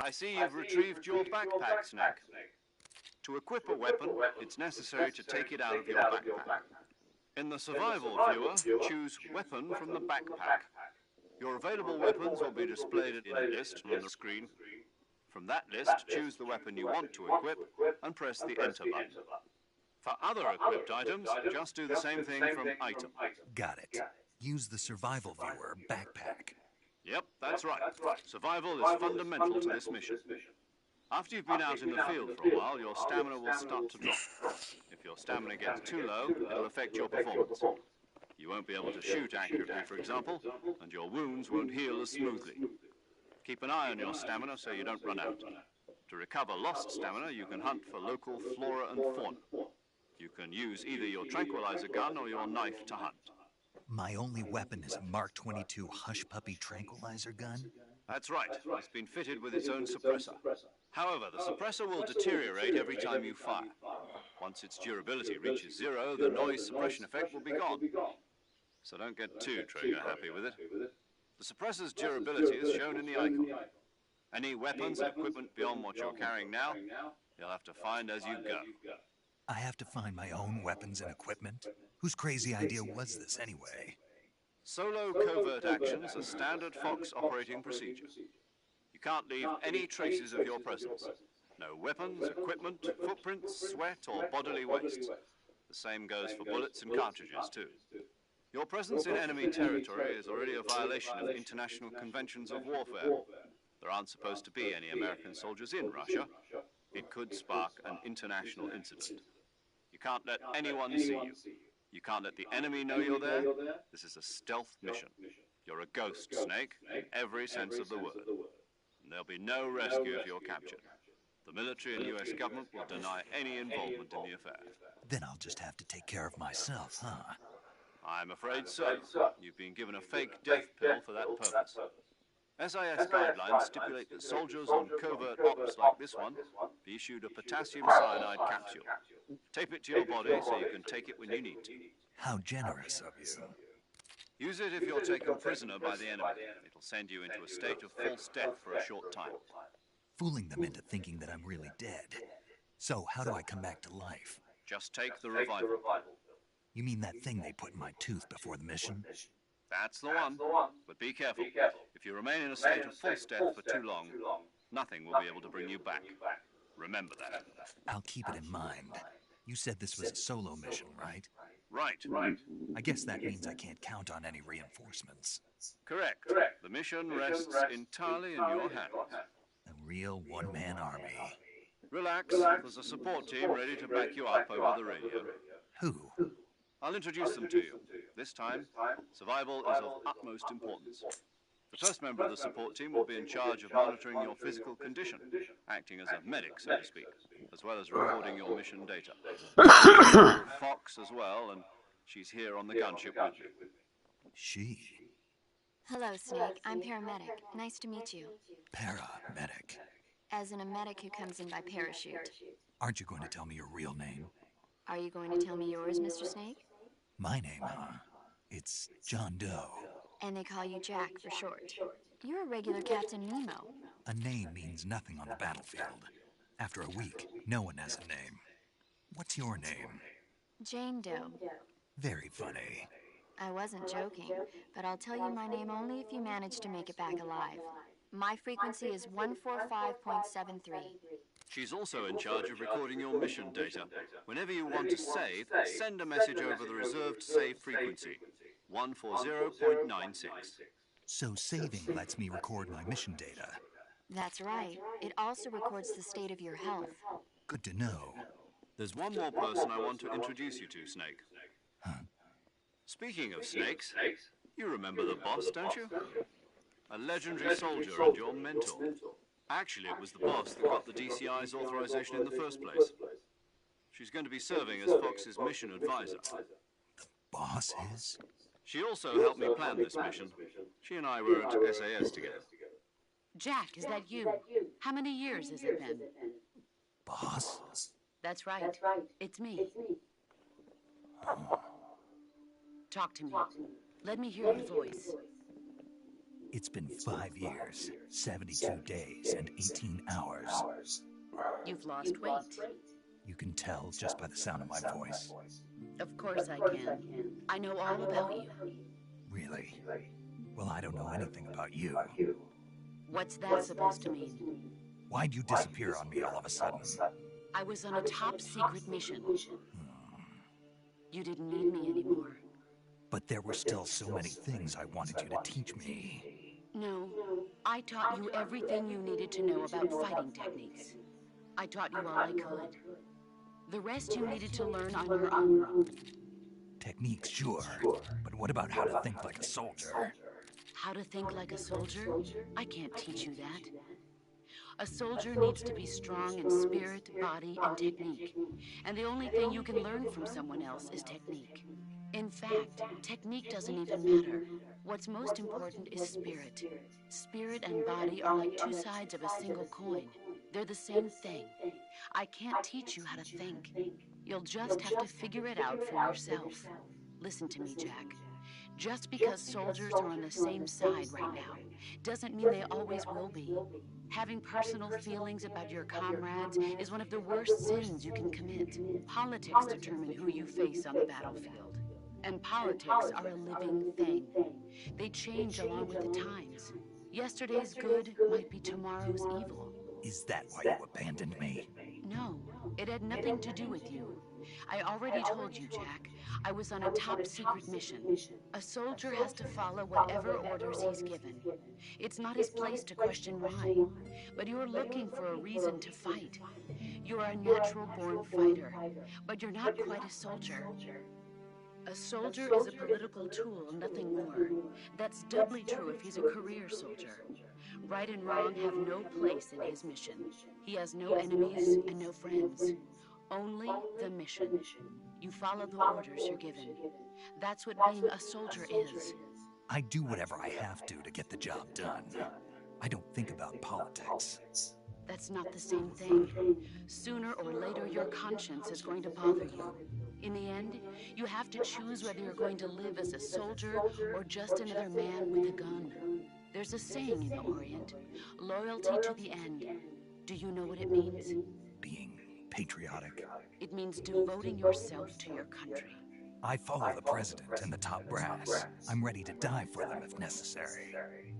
I see you've retrieved your backpack, Snake. To equip a weapon, it's necessary to take it out of your backpack. In the survival viewer, choose Weapon from the backpack. Your available weapons will be displayed in a list on the screen. From that list, choose the weapon you want to equip and press the Enter button. For other equipped items, just do the same thing from Item. Got it. Use the survival viewer backpack. Yep, that's right. Survival is fundamental to this mission. After you've been out in the field for a while, your stamina will start to drop. If your stamina gets too low, it'll affect your performance. You won't be able to shoot accurately, for example, and your wounds won't heal as smoothly. Keep an eye on your stamina so you don't run out. To recover lost stamina, you can hunt for local flora and fauna. You can use either your tranquilizer gun or your knife to hunt. My only weapon is a Mark 22 Hush Puppy tranquilizer gun? That's right. It's been fitted with its own suppressor. However, the suppressor will deteriorate every time you fire. Once its durability reaches 0, the noise suppression effect will be gone. So don't get too trigger happy with it. The suppressor's durability is shown in the icon. Any weapons and equipment beyond what you're carrying now, you'll have to find as you go. I have to find my own weapons and equipment? Whose crazy idea was this anyway? Solo covert actions are standard Fox operating procedure. You can't leave any traces of your presence. No weapons, equipment, footprints, sweat, or bodily waste. The same goes for bullets and cartridges, too. Your presence in enemy territory is already a violation of international conventions of warfare. There aren't supposed to be any American soldiers in Russia. It could spark an international incident. You can't let anyone see you. You can't let the enemy know you're there. This is a stealth mission. You're a ghost, Snake, in every sense of the word. And there'll be no rescue if you're captured. The military and US government will deny any involvement in the affair. Then I'll just have to take care of myself, huh? I'm afraid so. You've been given a fake death pill for that purpose. SIS guidelines stipulate that soldiers on covert ops like this one be issued a potassium cyanide capsule. Tape it to your body so you can take it when you need to. How generous of you. Use it if you're taken prisoner by the enemy. It'll send you into a state of false death for a short time. Fooling them into thinking that I'm really dead. So how do I come back to life? Just take the revival. You mean that thing they put in my tooth before the mission? That's the one. But be careful. If you remain in a state of false death for too long, nothing will be able to bring you back. Remember that. I'll keep it in mind. You said this was a solo mission, right? Right. I guess that means I can't count on any reinforcements. Correct. The mission rests entirely in your hands. A real one-man army. Relax. There's a support team ready to back you up over the radio. Who? I'll introduce them to you. This time, survival is of utmost importance. The first member of the support team will be in charge of monitoring your physical condition, acting as a medic, so to speak, as well as recording your mission data. Fox as well, and she's here on the gunship with me. She? Hello, Snake. I'm paramedic. Nice to meet you. Paramedic. As in a medic who comes in by parachute. Aren't you going to tell me your real name? Are you going to tell me yours, Mr. Snake? My name, huh? It's John Doe. And they call you Jack for short. You're a regular Captain Nemo. A name means nothing on the battlefield. After a week, no one has a name. What's your name? Jane Doe. Very funny. I wasn't joking, but I'll tell you my name only if you manage to make it back alive. My frequency is 145.73. She's also in charge of recording your mission data. Whenever you want to save, send a message over the reserved save frequency, 140.96. So saving lets me record my mission data. That's right. It also records the state of your health. Good to know. There's one more person I want to introduce you to, Snake. Huh? Speaking of snakes, you remember the boss, don't you? A legendary soldier and your mentor. Actually, it was the boss that got the DCI's authorization in the first place. She's going to be serving as Fox's mission advisor. The boss is? She also helped me plan this mission. She and I were at SAS together. Jack, is that you? How many years has it been? Boss? That's right. It's me. Talk to me. Let me hear your voice. It's been 5 years, 72 days, and 18 hours. You've lost weight. You can tell just by the sound of my voice. Of course I can. I know all about you. Really? Well, I don't know anything about you. What's that supposed to mean? Why'd you disappear on me all of a sudden? I was on a top-secret mission. You didn't need me anymore. But there were still so many things I wanted you to teach me. No, I taught you everything you needed to know about fighting techniques. I taught you all I could. The rest you needed to learn on your own. Techniques, sure. But what about how to think like a soldier? How to think like a soldier? I can't teach you that. A soldier needs to be strong in spirit, body, and technique. And the only thing you can learn from someone else is technique. In fact, technique doesn't even matter. What's most important is spirit. Spirit and body are like two sides of a single coin. They're the same thing. I can't teach you how to think. You'll just have to figure it out for yourself. Listen to me, Jack. Just because soldiers are on the same side right now doesn't mean they always will be. Having personal feelings about your comrades is one of the worst sins you can commit. Politics determine who you face on the battlefield. And politics are a living thing. They change along with the times. Yesterday's good might be tomorrow's evil. Is that why you abandoned me? No, it had nothing to do with you. I already told you, Jack. I was on a top-secret mission. A soldier has to follow whatever orders he's given. It's not his place to question why. But you're looking for a reason to fight. You're a natural-born fighter, but you're not quite a soldier. A soldier is a political tool, nothing more. That's doubly true if he's a career soldier. Right and wrong have no place in his mission. He has no enemies and no friends. Only the mission. You follow the orders you're given. That's what being a soldier is. I do whatever I have to get the job done. I don't think about politics. That's not the same thing. Sooner or later, your conscience is going to bother you. In the end, you have to choose whether you're going to live as a soldier or just another man with a gun. There's a saying in the Orient, loyalty to the end. Do you know what it means? Being patriotic. It means devoting yourself to your country. I follow the president and the top brass. I'm ready to die for them if necessary.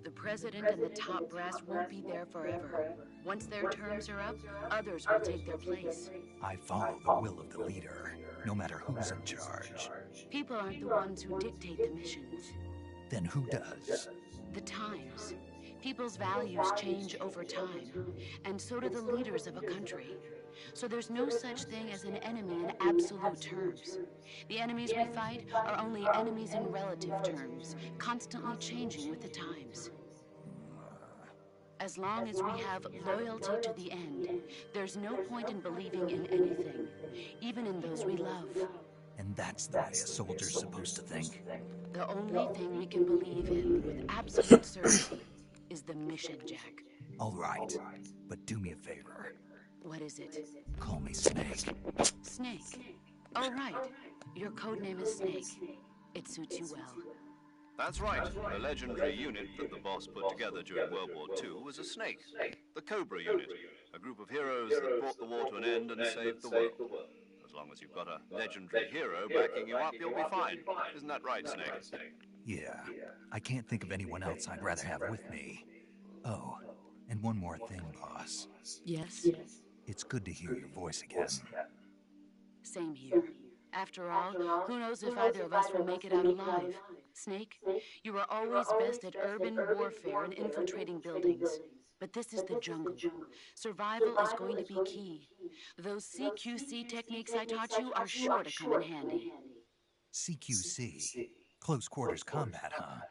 The president and the top brass won't be there forever. Once their terms are up, others will take their place. I follow the will of the leader, no matter who's in charge. People aren't the ones who dictate the missions. Then who does? The times. People's values change over time, and so do the leaders of a country. So there's no such thing as an enemy in absolute terms. The enemies we fight are only enemies in relative terms, constantly changing with the times. As long as we have loyalty to the end, there's no point in believing in anything, even in those we love. And that's the way a soldier's supposed to think. The only thing we can believe in with absolute certainty is the mission, Jack. All right, but do me a favor. What is it? Call me Snake. Snake. Oh, right. Your code name is Snake. It suits you well. That's right. The legendary unit that the boss put together during World War II was a snake. The Cobra unit. A group of heroes that brought the war to an end and saved the world. As long as you've got a legendary hero backing you up, you'll be fine. Isn't that right, Snake? Yeah. I can't think of anyone else I'd rather have with me. Oh, and one more thing, boss. Yes? It's good to hear your voice again. Same here. After all, who knows if either of us will make it out alive? Snake, you are always best at urban warfare and infiltrating buildings. But this is the jungle. Survival is going to be key. Those CQC techniques I taught you are sure to come in handy. CQC? Close quarters combat, huh?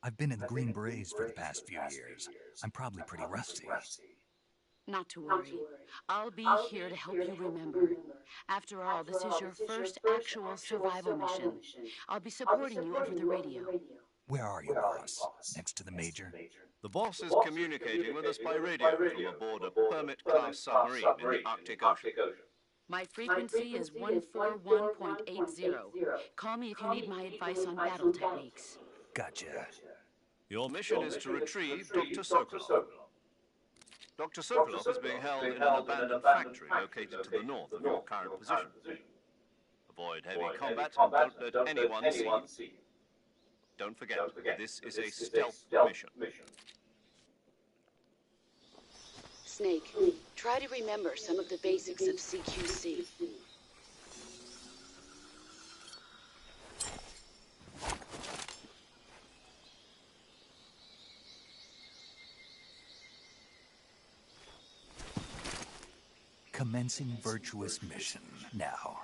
I've been in the Green Berets for the past few years. I'm probably pretty rusty. Not to worry. I'll be here to help you remember. After all, this is your first actual survival mission. I'll be supporting you over the radio. Where are you, boss? Next to the Major? The boss is communicating with us by radio from aboard a Permit-class submarine in the Arctic Ocean. My frequency is 141.80. Call me if you need my advice on battle techniques. Gotcha. Your mission is to retrieve Dr. Sokolov. Dr. Sokolov is being held in an abandoned factory located to the north of your current position. Avoid heavy combat and don't let anyone see you. Don't forget, this is a stealth mission. Snake, try to remember some of the basics of CQC. Commencing virtuous mission now.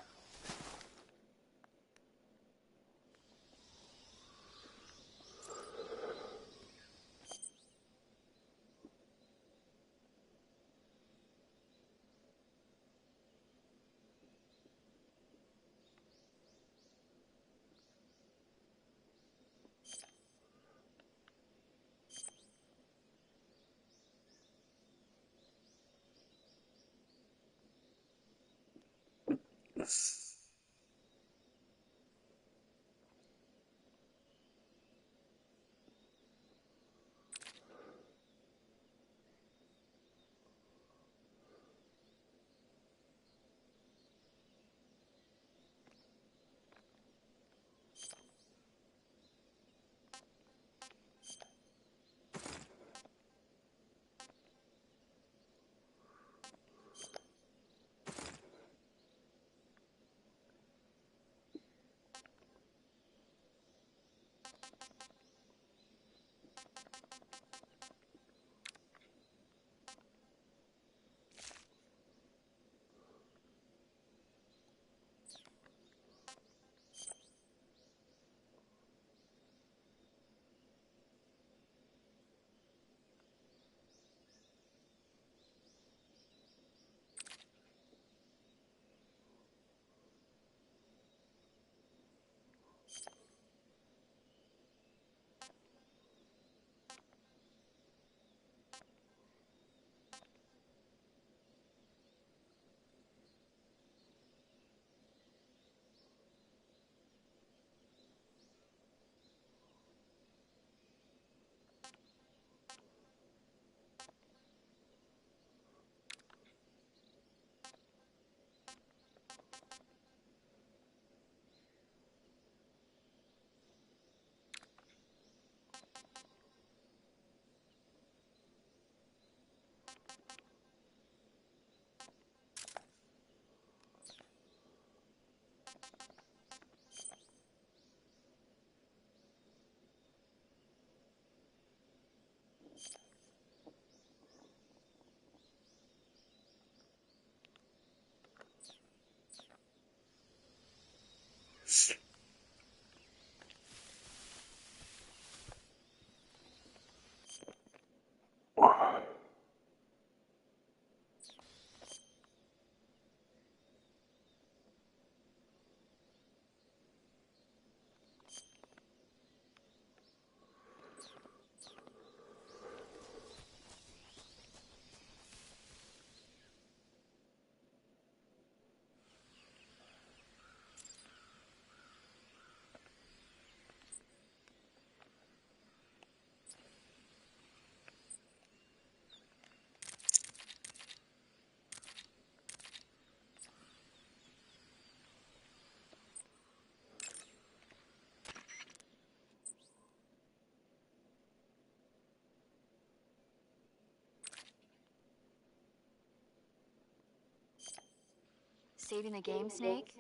Saving the game, Snake?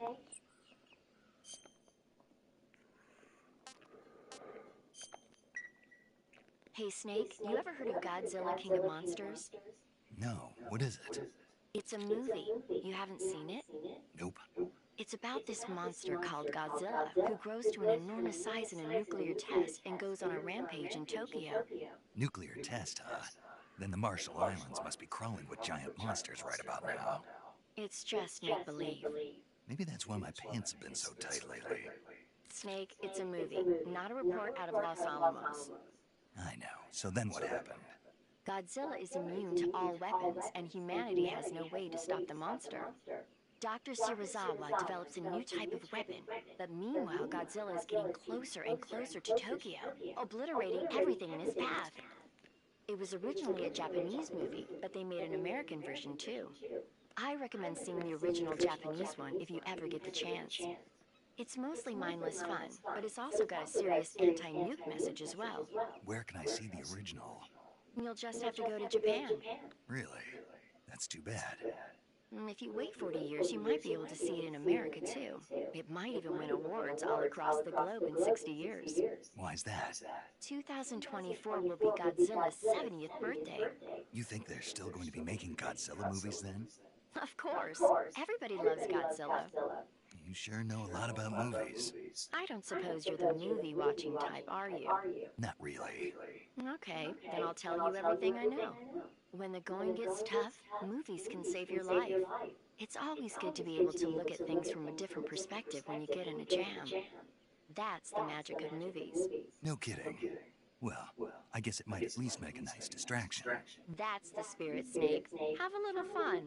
Hey, Snake, you ever heard of Godzilla, King of Monsters? No, what is it? It's a movie. You haven't seen it? Nope. It's about this monster called Godzilla, who grows to an enormous size in a nuclear test and goes on a rampage in Tokyo. Nuclear test, huh? Then the Marshall Islands must be crawling with giant monsters right about now. It's just make-believe. Maybe that's why my pants have been so tight lately. Snake, it's a movie, not a report out of Los Alamos. I know. So then what happened? Godzilla is immune to all weapons, and humanity has no way to stop the monster. Dr. Shirazawa develops a new type of weapon, but meanwhile Godzilla is getting closer and closer to Tokyo, obliterating everything in his path. It was originally a Japanese movie, but they made an American version too. I recommend seeing the original Japanese one if you ever get the chance. It's mostly mindless fun, but it's also got a serious anti-nuke message as well. Where can I see the original? You'll just have to go to Japan. Really? That's too bad. If you wait 40 years, you might be able to see it in America too. It might even win awards all across the globe in 60 years. Why's that? 2024 will be Godzilla's 70th birthday. You think they're still going to be making Godzilla movies then? Of course. Everybody loves Godzilla. You sure know a lot about movies. I don't suppose you're the movie-watching type, are you? Not really. Okay, then I'll tell you everything I know. When the going gets tough, movies can save your life. It's always good to be able to look at things from a different perspective when you get in a jam. That's the magic of movies. No kidding. Well, I guess it might at least make a nice distraction. That's the spirit, Snake. Have a little fun.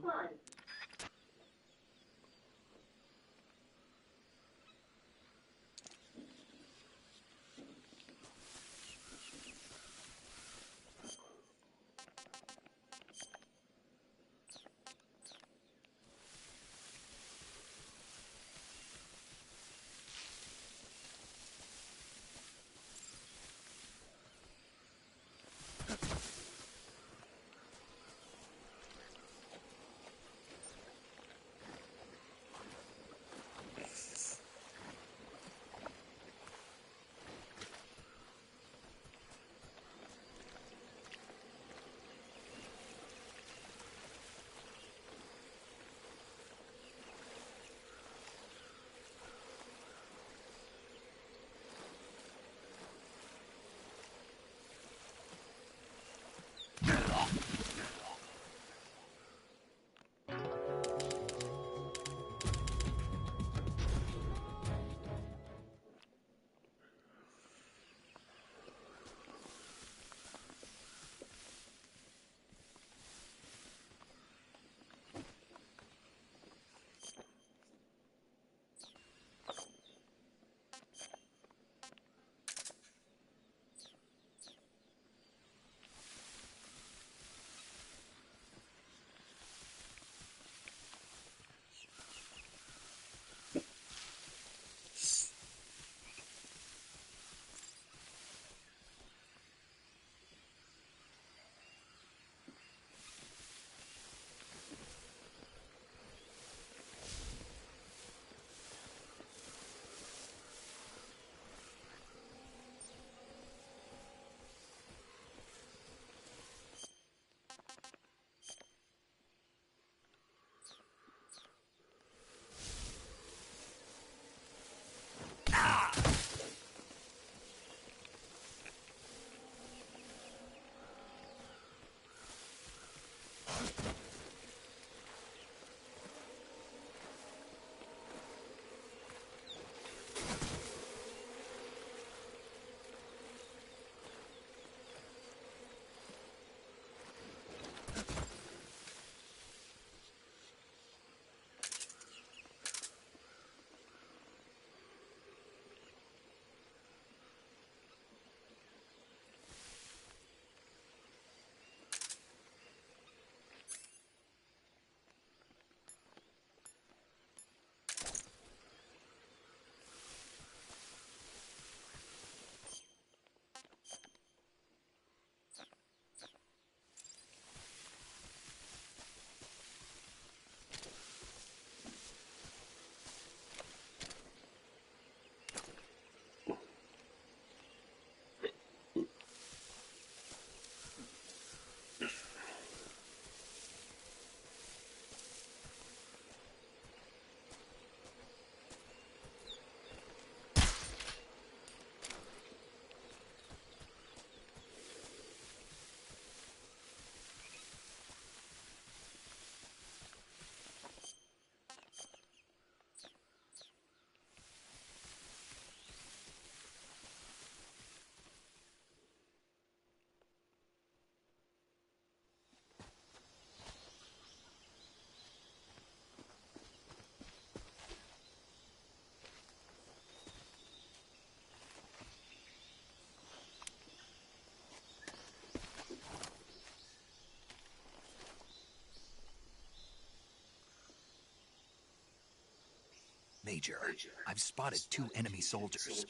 Major, I've spotted 2 enemy soldiers.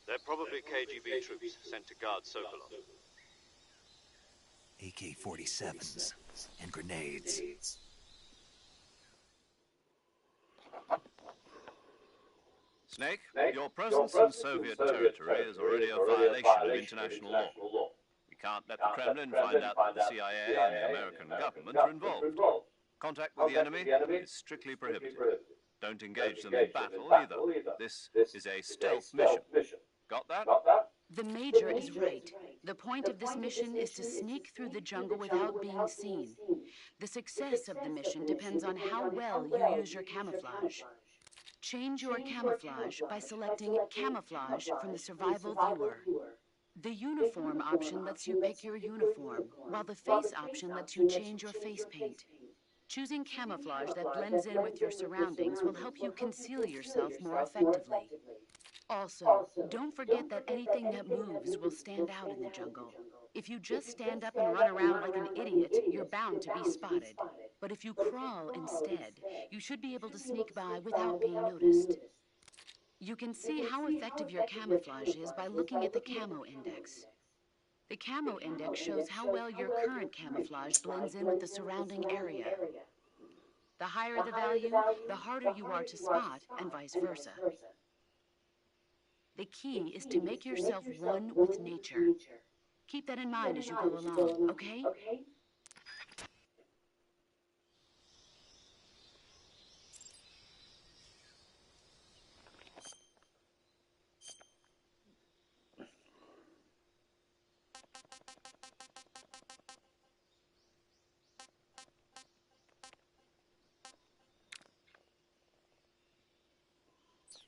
They're probably KGB troops sent to guard Sokolov. AK-47s and grenades. Snake, your presence in Soviet territory is already a violation of international law. We can't let the Kremlin find out that the CIA and the American government are involved. Contact with the enemy is strictly prohibited. Don't engage them in battle either. This is a stealth mission. Got that? The Major is right. The point of this mission is to sneak through the jungle without being seen. The success of the mission depends on how well you use your camouflage. Change your camouflage by selecting Camouflage from the Survival Viewer. The Uniform option lets you pick your uniform, while the Face option lets you change your face paint. Choosing camouflage that blends in with your surroundings will help you conceal yourself more effectively. Also, don't forget that anything that moves will stand out in the jungle. If you just stand up and run around like an idiot, you're bound to be spotted. But if you crawl instead, you should be able to sneak by without being noticed. You can see how effective your camouflage is by looking at the Camo Index. The Camo Index shows how well your current camouflage blends in with the surrounding area. The higher the value, the harder you are to spot, and vice versa. The key is to make yourself one with nature. Keep that in mind as you go along, okay?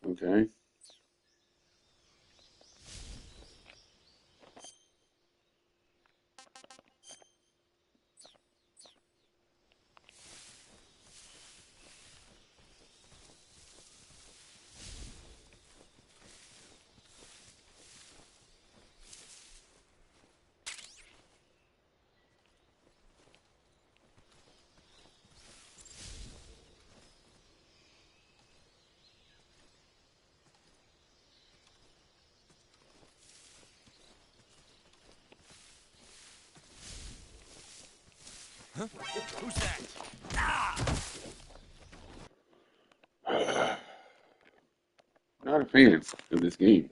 Okay. Huh? Who's that? Not a fan of this game.